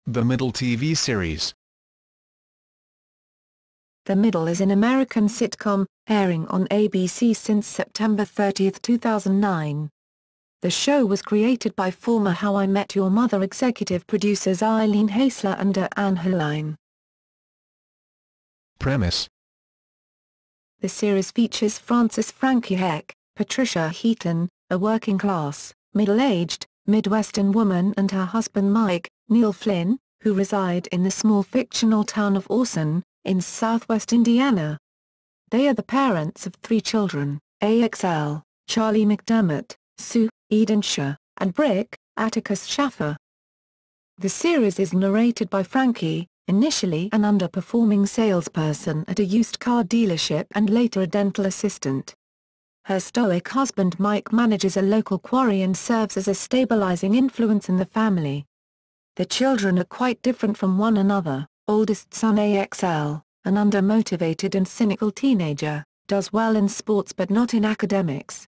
The Middle TV series. The Middle is an American sitcom, airing on ABC since September 30, 2009. The show was created by former How I Met Your Mother executive producers Eileen Heisler and DeAnn Heline. Premise. The series features Frances Frankie Heck, Patricia Heaton, a working-class, middle-aged, Midwestern woman and her husband Mike, Neil Flynn, who reside in the small fictional town of Orson, in southwest Indiana. They are the parents of 3 children, AXL, Charlie McDermott, Sue, Eden Shah, and Brick, Atticus Schaffer. The series is narrated by Frankie, initially an underperforming salesperson at a used car dealership and later a dental assistant. Her stoic husband Mike manages a local quarry and serves as a stabilizing influence in the family. The children are quite different from one another. Oldest son AXL, an undermotivated and cynical teenager, does well in sports but not in academics.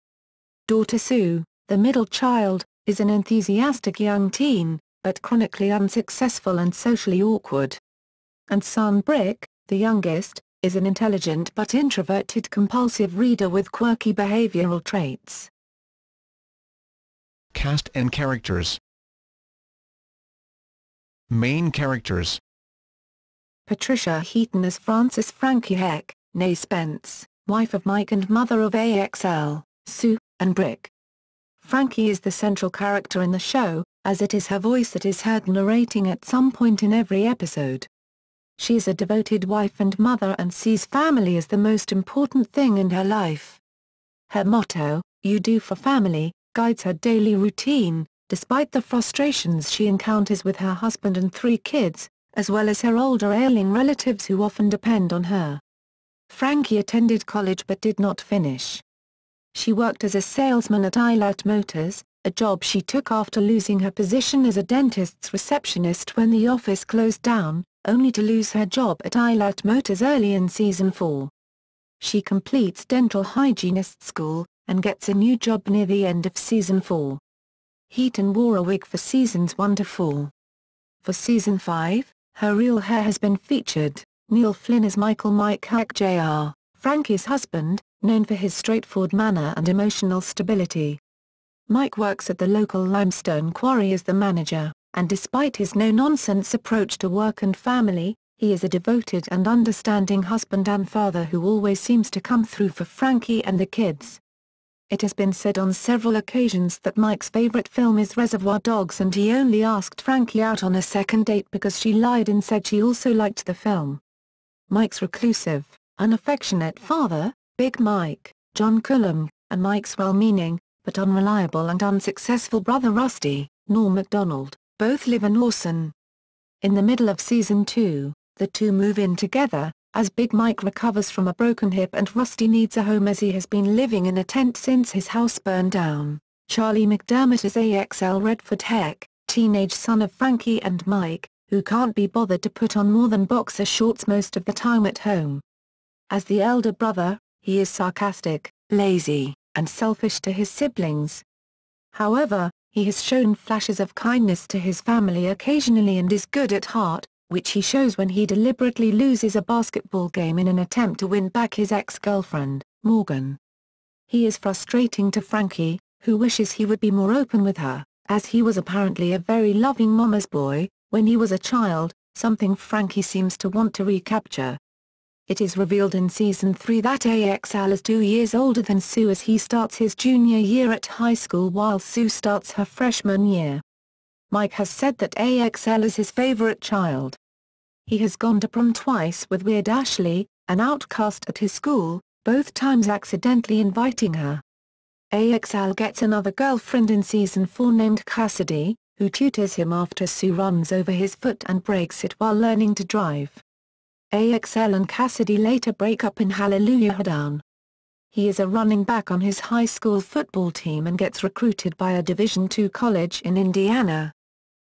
Daughter Sue, the middle child, is an enthusiastic young teen, but chronically unsuccessful and socially awkward. And son Brick, the youngest, is an intelligent but introverted compulsive reader with quirky behavioral traits. Cast and characters. Main characters. Patricia Heaton as Frances Frankie Heck, née Spence, wife of Mike and mother of AXL, Sue, and Brick. Frankie is the central character in the show, as it is her voice that is heard narrating at some point in every episode. She is a devoted wife and mother and sees family as the most important thing in her life. Her motto, "You do for family," guides her daily routine, despite the frustrations she encounters with her husband and 3 kids, as well as her older ailing relatives who often depend on her. Frankie attended college but did not finish. She worked as a salesman at Eileen Motors, a job she took after losing her position as a dentist's receptionist when the office closed down, only to lose her job at Eileen Motors early in season 4. She completes dental hygienist school, and gets a new job near the end of season 4. Heaton wore a wig for seasons 1 to 4. For season 5, her real hair has been featured. Neil Flynn is Michael Mike Heck Jr., Frankie's husband, known for his straightforward manner and emotional stability. Mike works at the local limestone quarry as the manager, and despite his no-nonsense approach to work and family, he is a devoted and understanding husband and father who always seems to come through for Frankie and the kids. It has been said on several occasions that Mike's favorite film is Reservoir Dogs and he only asked Frankie out on a second date because she lied and said she also liked the film. Mike's reclusive, unaffectionate father, Big Mike, John Coulomb, and Mike's well-meaning, but unreliable and unsuccessful brother Rusty, Norm MacDonald, both live in Orson. In the middle of season 2, the two move in together, as Big Mike recovers from a broken hip and Rusty needs a home as he has been living in a tent since his house burned down. Charlie McDermott is AXL Redford Heck, teenage son of Frankie and Mike, who can't be bothered to put on more than boxer shorts most of the time at home. As the elder brother, he is sarcastic, lazy, and selfish to his siblings. However, he has shown flashes of kindness to his family occasionally and is good at heart, which he shows when he deliberately loses a basketball game in an attempt to win back his ex-girlfriend, Morgan. He is frustrating to Frankie, who wishes he would be more open with her, as he was apparently a very loving mama's boy when he was a child, something Frankie seems to want to recapture. It is revealed in season 3 that AXL is 2 years older than Sue as he starts his junior year at high school while Sue starts her freshman year. Mike has said that AXL is his favorite child. He has gone to prom twice with Weird Ashley, an outcast at his school, both times accidentally inviting her. AXL gets another girlfriend in season 4 named Cassidy, who tutors him after Sue runs over his foot and breaks it while learning to drive. AXL and Cassidy later break up in Hallelujah Down. He is a running back on his high school football team and gets recruited by a Division II college in Indiana.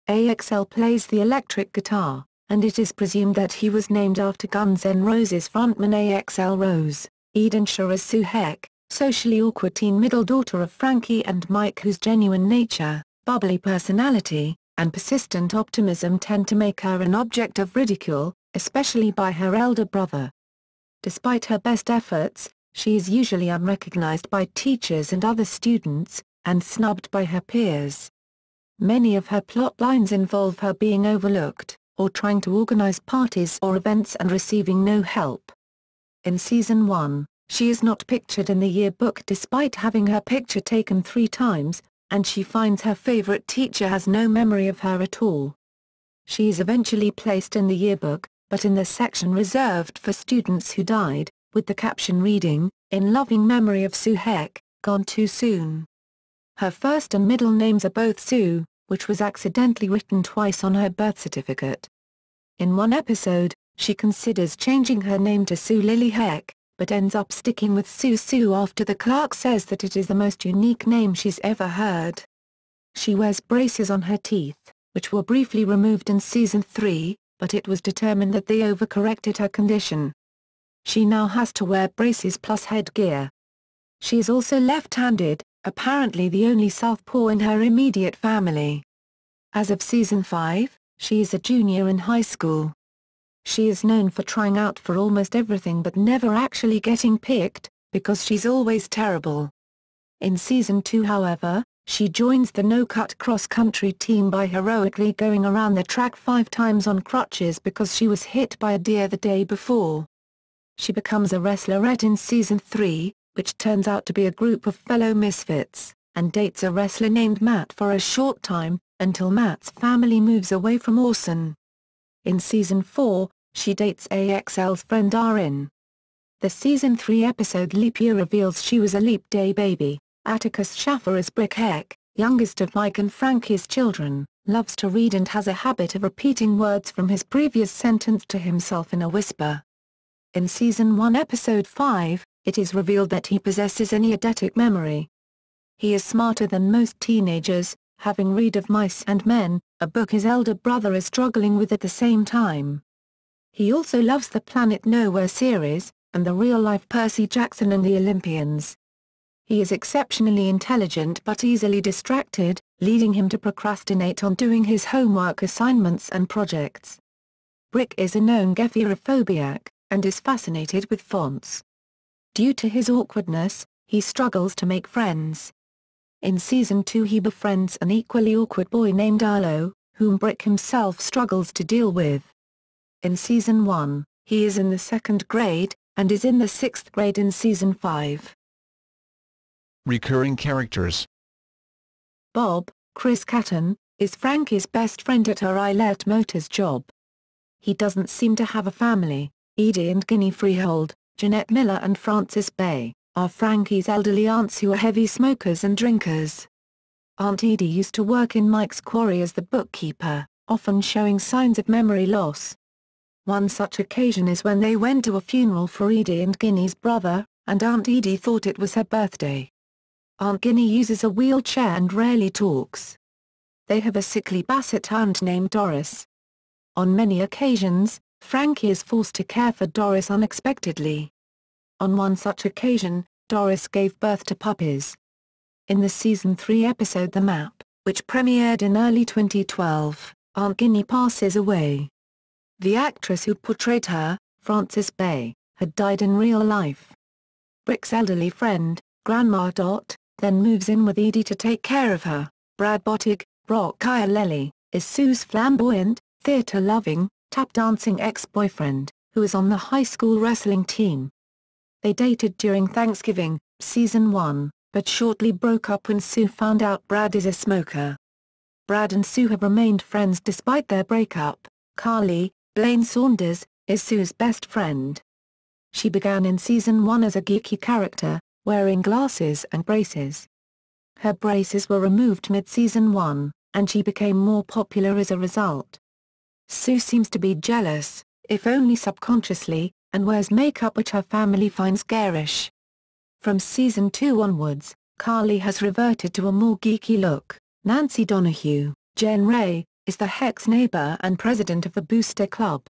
AXL plays the electric guitar, and it is presumed that he was named after Guns N' Roses frontman AXL Rose. Eden Shah as Sue Heck, socially awkward teen middle daughter of Frankie and Mike whose genuine nature, bubbly personality, and persistent optimism tend to make her an object of ridicule, especially by her elder brother. Despite her best efforts, she is usually unrecognized by teachers and other students, and snubbed by her peers. Many of her plot lines involve her being overlooked, or trying to organize parties or events and receiving no help. In Season 1, she is not pictured in the yearbook despite having her picture taken 3 times, and she finds her favorite teacher has no memory of her at all. She is eventually placed in the yearbook, but in the section reserved for students who died, with the caption reading, "In loving memory of Sue Heck, gone too soon." Her first and middle names are both Sue, which was accidentally written twice on her birth certificate. In one episode, she considers changing her name to Sue Lily Heck, but ends up sticking with Sue Sue after the clerk says that it is the most unique name she's ever heard. She wears braces on her teeth, which were briefly removed in Season 3, but it was determined that they overcorrected her condition. She now has to wear braces plus headgear. She is also left-handed, apparently the only southpaw in her immediate family. As of Season 5, she is a junior in high school. She is known for trying out for almost everything but never actually getting picked, because she's always terrible. In Season 2 however, she joins the no-cut cross-country team by heroically going around the track 5 times on crutches because she was hit by a deer the day before. She becomes a wrestlerette in Season 3, which turns out to be a group of fellow misfits, and dates a wrestler named Matt for a short time, until Matt's family moves away from Orson. In Season 4, she dates AXL's friend Erin. The Season 3 episode Leap Year reveals she was a Leap Day baby. Atticus Schaffer is Brick Heck, youngest of Mike and Frankie's children, loves to read and has a habit of repeating words from his previous sentence to himself in a whisper. In Season 1 Episode 5, it is revealed that he possesses an eidetic memory. He is smarter than most teenagers, having read of Mice and Men, a book his elder brother is struggling with at the same time. He also loves the Planet Nowhere series, and the real-life Percy Jackson and the Olympians. He is exceptionally intelligent but easily distracted, leading him to procrastinate on doing his homework assignments and projects. Brick is a known gephierophobiac, and is fascinated with fonts. Due to his awkwardness, he struggles to make friends. In Season 2 he befriends an equally awkward boy named Arlo, whom Brick himself struggles to deal with. In Season 1, he is in the 2nd grade, and is in the 6th grade in Season 5. Recurring characters. Bob, Chris Catton, is Frankie's best friend at her Eilert Motors job. He doesn't seem to have a family. Edie and Ginny Freehold, Jeanette Miller and Frances Bay, are Frankie's elderly aunts who are heavy smokers and drinkers. Aunt Edie used to work in Mike's quarry as the bookkeeper, often showing signs of memory loss. One such occasion is when they went to a funeral for Edie and Ginny's brother, and Aunt Edie thought it was her birthday. Aunt Ginny uses a wheelchair and rarely talks. They have a sickly basset hound named Doris. On many occasions, Frankie is forced to care for Doris unexpectedly. On one such occasion, Doris gave birth to puppies. In the Season 3 episode The Map, which premiered in early 2012, Aunt Ginny passes away. The actress who portrayed her, Frances Bay, had died in real life. Brick's elderly friend, Grandma Dot, then moves in with Edie to take care of her. Brad Bottig, Brock Chiarelli, is Sue's flamboyant, theater-loving, tap-dancing ex-boyfriend, who is on the high school wrestling team. They dated during Thanksgiving, Season 1, but shortly broke up when Sue found out Brad is a smoker. Brad and Sue have remained friends despite their breakup. Carly, Blaine Saunders, is Sue's best friend. She began in Season 1 as a geeky character, wearing glasses and braces. Her braces were removed mid-Season 1, and she became more popular as a result. Sue seems to be jealous, if only subconsciously, and wears makeup which her family finds garish. From Season 2 onwards, Carly has reverted to a more geeky look. Nancy Donahue, Jen Ray, is the Heck's neighbor and president of the Booster Club.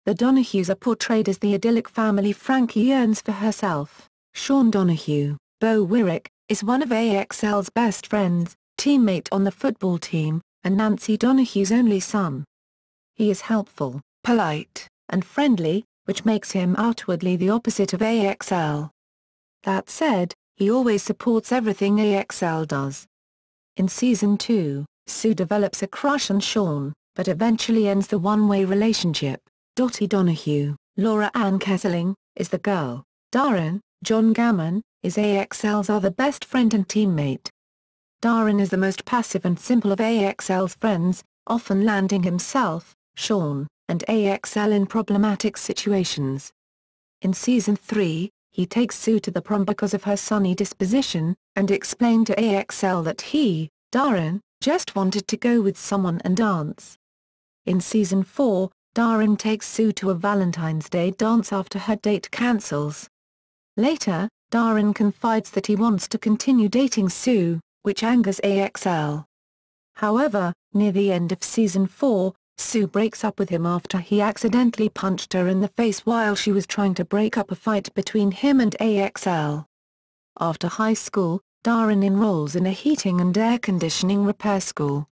The Donahues are portrayed as the idyllic family Frankie yearns for herself. Sean Donahue, Bo Wyrick, is one of AXL's best friends, teammate on the football team, and Nancy Donahue's only son. He is helpful, polite, and friendly, which makes him outwardly the opposite of AXL. That said, he always supports everything AXL does. In Season 2, Sue develops a crush on Sean, but eventually ends the one-way relationship. Dottie Donahue, Laura Ann Kesseling, is the girl. Darren, John Gammon, is AXL's other best friend and teammate. Darren is the most passive and simple of AXL's friends, often landing himself, Sean, and AXL in problematic situations. In Season 3, he takes Sue to the prom because of her sunny disposition, and explained to AXL that he, Darren, just wanted to go with someone and dance. In Season 4, Darren takes Sue to a Valentine's Day dance after her date cancels. Later, Darren confides that he wants to continue dating Sue, which angers AXL. However, near the end of Season 4, Sue breaks up with him after he accidentally punched her in the face while she was trying to break up a fight between him and AXL. After high school, Darren enrolls in a heating and air conditioning repair school.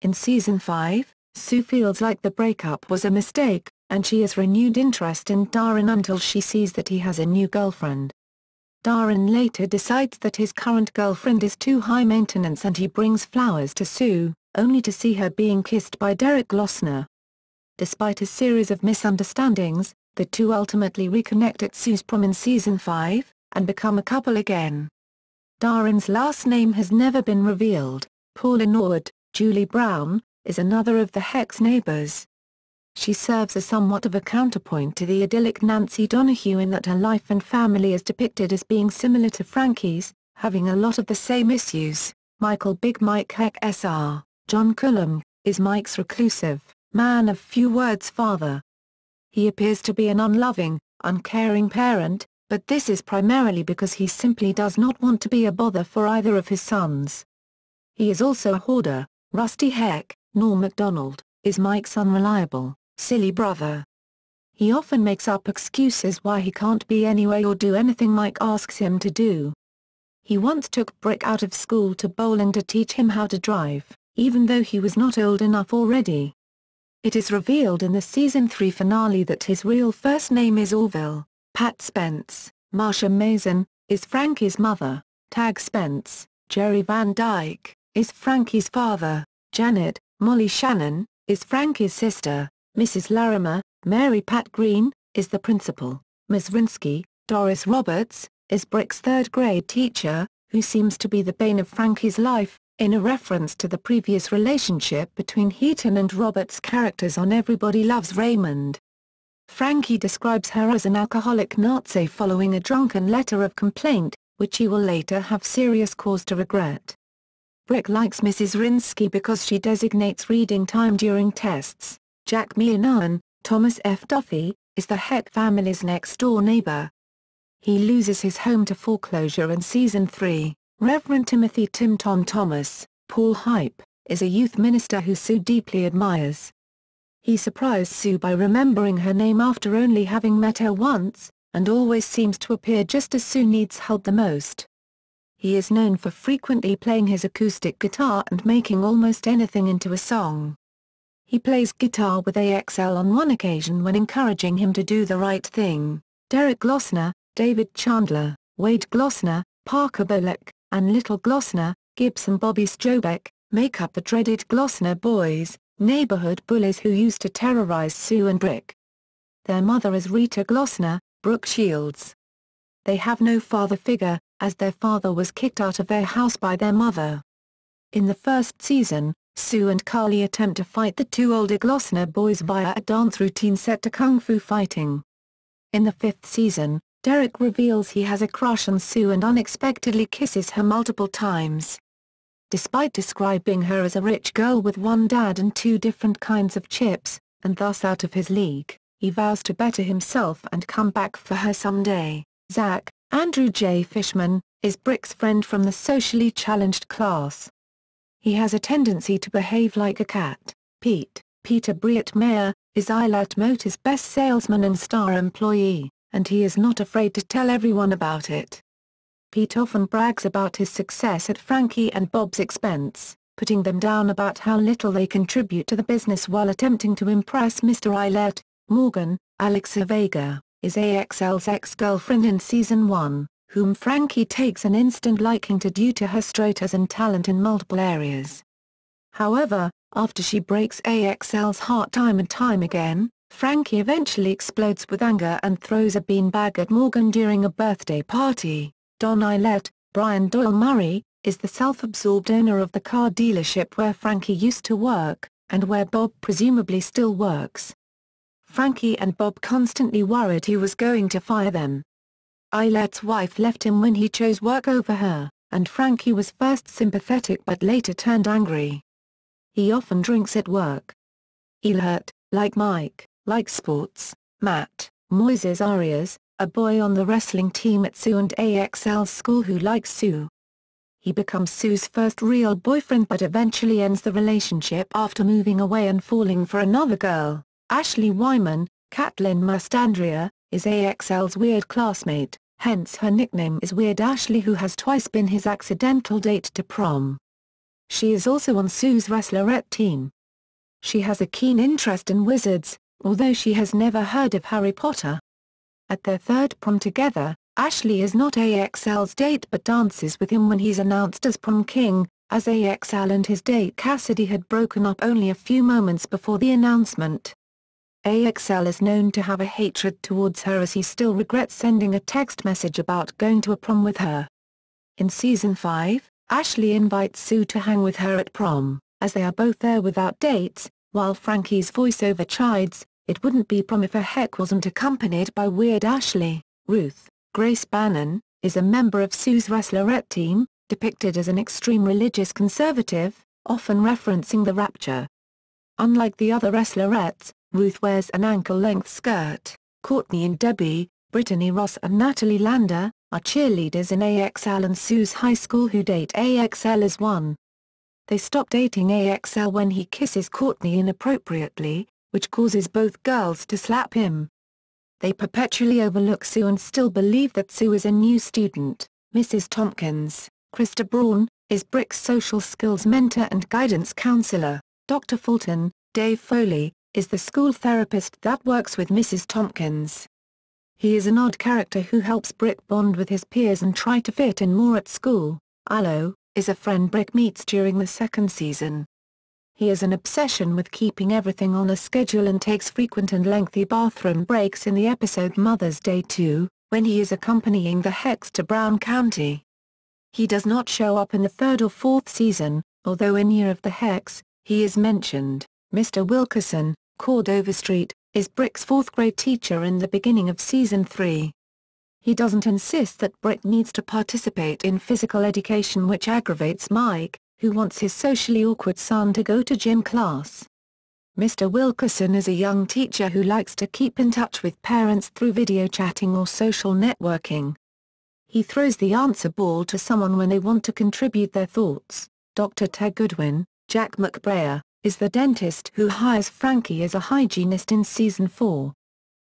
In Season 5, Sue feels like the breakup was a mistake, and she has renewed interest in Darren until she sees that he has a new girlfriend. Darren later decides that his current girlfriend is too high maintenance and he brings flowers to Sue, only to see her being kissed by Derek Glossner. Despite a series of misunderstandings, the two ultimately reconnect at Sue's prom in Season 5, and become a couple again. Darren's last name has never been revealed. Paula Norwood, Julie Brown, is another of the Heck's neighbors. She serves as somewhat of a counterpoint to the idyllic Nancy Donahue in that her life and family is depicted as being similar to Frankie's, having a lot of the same issues. Michael Big Mike Heck Sr., John Coulomb, is Mike's reclusive, man of few words father. He appears to be an unloving, uncaring parent, but this is primarily because he simply does not want to be a bother for either of his sons. He is also a hoarder. Rusty Heck, Norm MacDonald, is Mike's unreliable, silly brother. He often makes up excuses why he can't be anywhere or do anything Mike asks him to do. He once took Brick out of school to bowling to teach him how to drive, even though he was not old enough already. It is revealed in the Season 3 finale that his real first name is Orville. Pat Spence, Marsha Mason, is Frankie's mother. Tag Spence, Jerry Van Dyke, is Frankie's father. Janet, Molly Shannon, is Frankie's sister. Mrs. Larimer, Mary Pat Green, is the principal. Ms. Rinsky, Doris Roberts, is Brick's third-grade teacher, who seems to be the bane of Frankie's life, in a reference to the previous relationship between Heaton and Roberts' characters on Everybody Loves Raymond. Frankie describes her as an alcoholic Nazi following a drunken letter of complaint, which he will later have serious cause to regret. Brick likes Mrs. Rinsky because she designates reading time during tests. Jack Meehan, Thomas F. Duffy, is the Heck family's next-door neighbor. He loses his home to foreclosure in Season 3. Reverend Timothy Tim Tom Thomas, Paul Hype, is a youth minister who Sue deeply admires. He surprised Sue by remembering her name after only having met her once, and always seems to appear just as Sue needs help the most. He is known for frequently playing his acoustic guitar and making almost anything into a song. He plays guitar with AXL on one occasion when encouraging him to do the right thing. Derek Glossner, David Chandler, Wade Glossner, Parker Bullock, and Little Glossner, Gibbs and Bobby Strobeck, make up the dreaded Glossner Boys, neighborhood bullies who used to terrorize Sue and Brick. Their mother is Rita Glossner, Brooke Shields. They have no father figure, as their father was kicked out of their house by their mother. In the first season, Sue and Carly attempt to fight the two older Glossner boys via a dance routine set to kung fu fighting. In the fifth season, Derek reveals he has a crush on Sue and unexpectedly kisses her multiple times. Despite describing her as a rich girl with one dad and two different kinds of chips, and thus out of his league, he vows to better himself and come back for her someday. Zack, Andrew J. Fishman, is Brick's friend from the socially challenged class. He has a tendency to behave like a cat. Peter Briet Mayer, is Eilat Motors' best salesman and star employee, and he is not afraid to tell everyone about it. Pete often brags about his success at Frankie and Bob's expense. putting them down about how little they contribute to the business while attempting to impress Mr. Eilert. Morgan, Alexa Vega, is AXL's ex-girlfriend in Season 1, whom Frankie takes an instant liking to due to her straightness and talent in multiple areas. However, after she breaks AXL's heart time and time again, Frankie eventually explodes with anger and throws a beanbag at Morgan during a birthday party. Don Eilert, Brian Doyle Murray, is the self-absorbed owner of the car dealership where Frankie used to work, and where Bob presumably still works. Frankie and Bob constantly worried he was going to fire them. Eilert's wife left him when he chose work over her, and Frankie was first sympathetic but later turned angry. He often drinks at work. Eilert, like Mike, likes sports. Matt, Moises Arias, a boy on the wrestling team at Sue and AXL's school who likes Sue. He becomes Sue's first real boyfriend but eventually ends the relationship after moving away and falling for another girl. Ashley Wyman, Caitlin Mastandrea, is AXL's weird classmate, hence her nickname is Weird Ashley, who has twice been his accidental date to prom. She is also on Sue's wrestlerette team. She has a keen interest in wizards, although she has never heard of Harry Potter. At their third prom together, Ashley is not AXL's date but dances with him when he's announced as prom king, as AXL and his date Cassidy had broken up only a few moments before the announcement. AXL is known to have a hatred towards her as he still regrets sending a text message about going to a prom with her. In Season 5, Ashley invites Sue to hang with her at prom, as they are both there without dates, while Frankie's voiceover chides, "It wouldn't be prom if a heck wasn't accompanied by Weird Ashley." Ruth, Grace Bannon, is a member of Sue's wrestlerette team, depicted as an extreme religious conservative, often referencing the Rapture. Unlike the other wrestlerettes, Ruth wears an ankle-length skirt. Courtney and Debbie, Brittany Ross and Natalie Lander, are cheerleaders in AXL and Sue's high school who date AXL as one. They stop dating AXL when he kisses Courtney inappropriately, which causes both girls to slap him. They perpetually overlook Sue and still believe that Sue is a new student. Mrs. Tompkins, Krista Braun, is Brick's social skills mentor and guidance counselor. Dr. Fulton, Dave Foley, is the school therapist that works with Mrs. Tompkins. He is an odd character who helps Brick bond with his peers and try to fit in more at school. Aloe, is a friend Brick meets during the second season. He has an obsession with keeping everything on a schedule and takes frequent and lengthy bathroom breaks in the episode Mother's Day 2, when he is accompanying the Hex to Brown County. He does not show up in the third or fourth season, although in Year of the Hex, he is mentioned. Mr. Wilkerson, Cordova Street, is Brick's fourth-grade teacher in the beginning of Season 3. He doesn't insist that Brick needs to participate in physical education, which aggravates Mike, who wants his socially awkward son to go to gym class. Mr. Wilkerson is a young teacher who likes to keep in touch with parents through video chatting or social networking. He throws the answer ball to someone when they want to contribute their thoughts. Dr. Ted Goodwin, Jack McBrayer, is the dentist who hires Frankie as a hygienist in Season 4.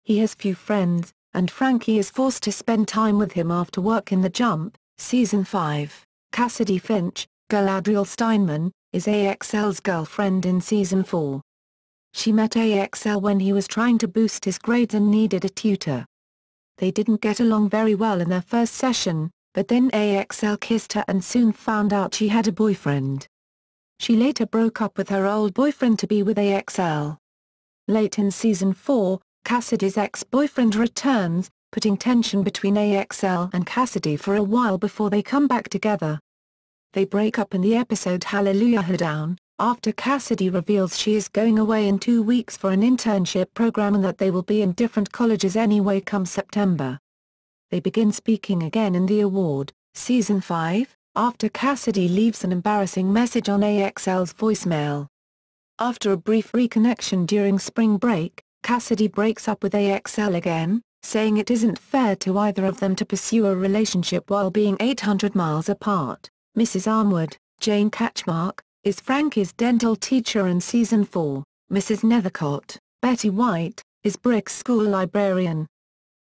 He has few friends, and Frankie is forced to spend time with him after work in The Jump. Season 5, Cassidy Finch, Galadriel Steinman, is AXL's girlfriend in Season 4. She met AXL when he was trying to boost his grades and needed a tutor. They didn't get along very well in their first session, but then AXL kissed her and soon found out she had a boyfriend. She later broke up with her old boyfriend to be with AXL. Late in Season 4, Cassidy's ex-boyfriend returns, putting tension between AXL and Cassidy for a while before they come back together. They break up in the episode Hallelujah Hoedown, after Cassidy reveals she is going away in 2 weeks for an internship program and that they will be in different colleges anyway come September. They begin speaking again in the award, Season 5, after Cassidy leaves an embarrassing message on AXL's voicemail. After a brief reconnection during spring break, Cassidy breaks up with AXL again, saying it isn't fair to either of them to pursue a relationship while being 800 miles apart. Mrs. Armwood, Jane Catchmark, is Frankie's dental teacher in Season 4. Mrs. Nethercott, Betty White, is Brick's school librarian.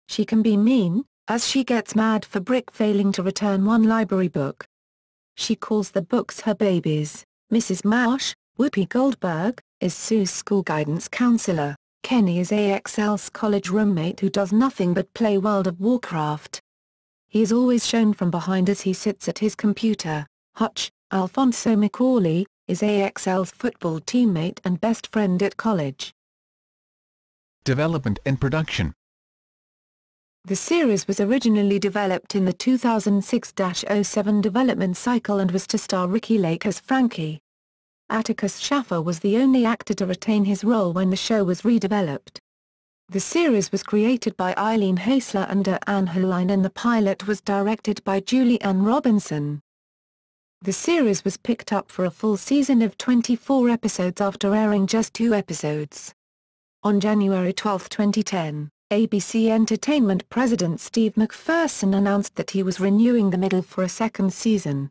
She can be mean, as she gets mad for Brick failing to return one library book. She calls the books her babies, Mrs. Marsh, Whoopi Goldberg, is Sue's school guidance counselor. Kenny is AXL's college roommate who does nothing but play World of Warcraft. He is always shown from behind as he sits at his computer. Hutch, Alfonso McCauley, is AXL's football teammate and best friend at college. Development and production. The series was originally developed in the 2006-07 development cycle and was to star Ricky Lake as Frankie. Atticus Shaffer was the only actor to retain his role when the show was redeveloped. The series was created by Eileen Heisler and DeAnn Heline and the pilot was directed by Julie Ann Robinson. The series was picked up for a full season of 24 episodes after airing just 2 episodes. On January 12, 2010, ABC Entertainment president Steve McPherson announced that he was renewing The Middle for a second season.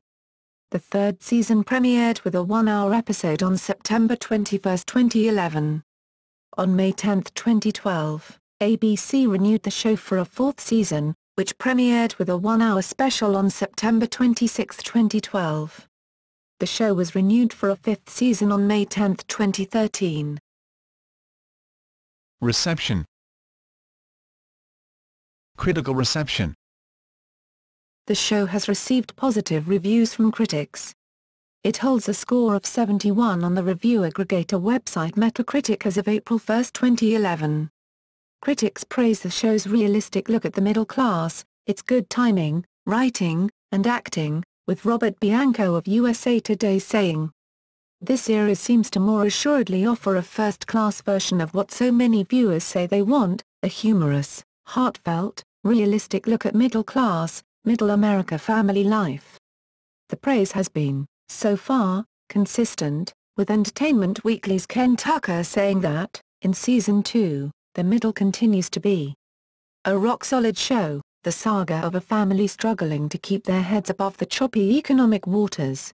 The third season premiered with a 1-hour episode on September 21, 2011. On May 10, 2012, ABC renewed the show for a fourth season, which premiered with a 1-hour special on September 26, 2012. The show was renewed for a fifth season on May 10, 2013. Reception. Critical reception. The show has received positive reviews from critics. It holds a score of 71 on the review aggregator website Metacritic as of April 1, 2011. Critics praise the show's realistic look at the middle class, its good timing, writing, and acting, with Robert Bianco of USA Today saying, "This series seems to more assuredly offer a first-class version of what so many viewers say they want, a humorous, heartfelt, realistic look at middle-class, middle America family life." The praise has been, so far, consistent, with Entertainment Weekly's Ken Tucker saying that, in Season 2, The Middle continues to be a rock-solid show, the saga of a family struggling to keep their heads above the choppy economic waters.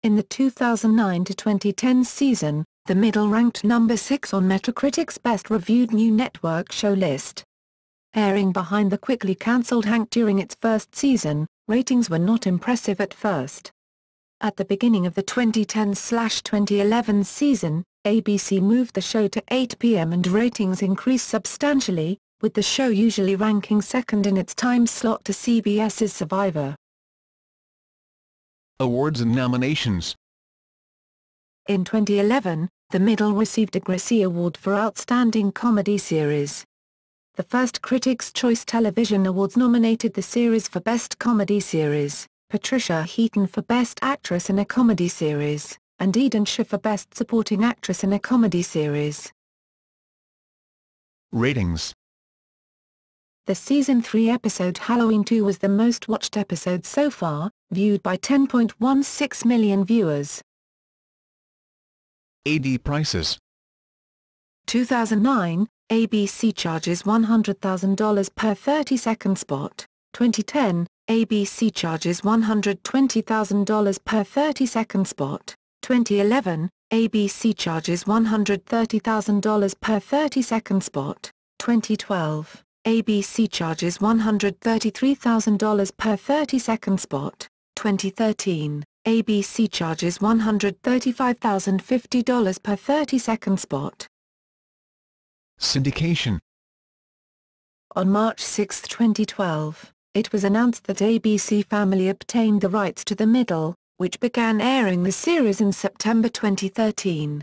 In the 2009-2010 season, The Middle ranked number 6 on Metacritic's best-reviewed new network show list. Airing behind the quickly cancelled Hank during its first season, ratings were not impressive at first. At the beginning of the 2010-2011 season, ABC moved the show to 8 p.m. and ratings increased substantially, with the show usually ranking second in its time slot to CBS's Survivor. Awards and nominations. In 2011, The Middle received a Gracie Award for Outstanding Comedy Series. The first Critics' Choice Television Awards nominated the series for Best Comedy Series, Patricia Heaton for Best Actress in a Comedy Series, and Eden Shah for Best Supporting Actress in a Comedy Series. Ratings. The Season 3 episode Halloween 2 was the most watched episode so far, viewed by 10.16 million viewers. AD prices. 2009, ABC charges $100,000 per 30-second spot. 2010, ABC charges $120,000 per 30-second spot. 2011, ABC charges $130,000 per 30-second spot. 2012, ABC charges $133,000 per 30-second spot. 2013, ABC charges $135,050 per 30-second spot. Syndication. On March 6, 2012, it was announced that ABC Family obtained the rights to The Middle, which began airing the series in September 2013.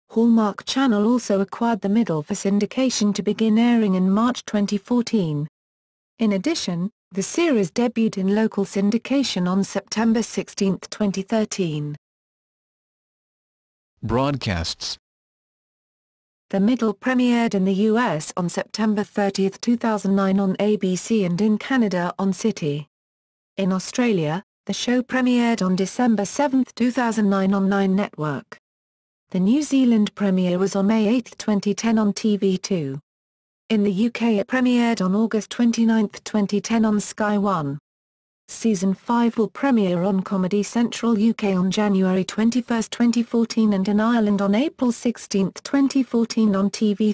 Hallmark Channel also acquired The Middle for syndication to begin airing in March 2014. In addition, the series debuted in local syndication on September 16, 2013. Broadcasts. The Middle premiered in the US on September 30, 2009 on ABC and in Canada on City. In Australia, the show premiered on December 7, 2009 on 9 Network. The New Zealand premiere was on May 8, 2010 on TV2. In the UK it premiered on August 29, 2010 on Sky One. Season 5 will premiere on Comedy Central UK on January 21, 2014 and in Ireland on April 16, 2014 on TV3.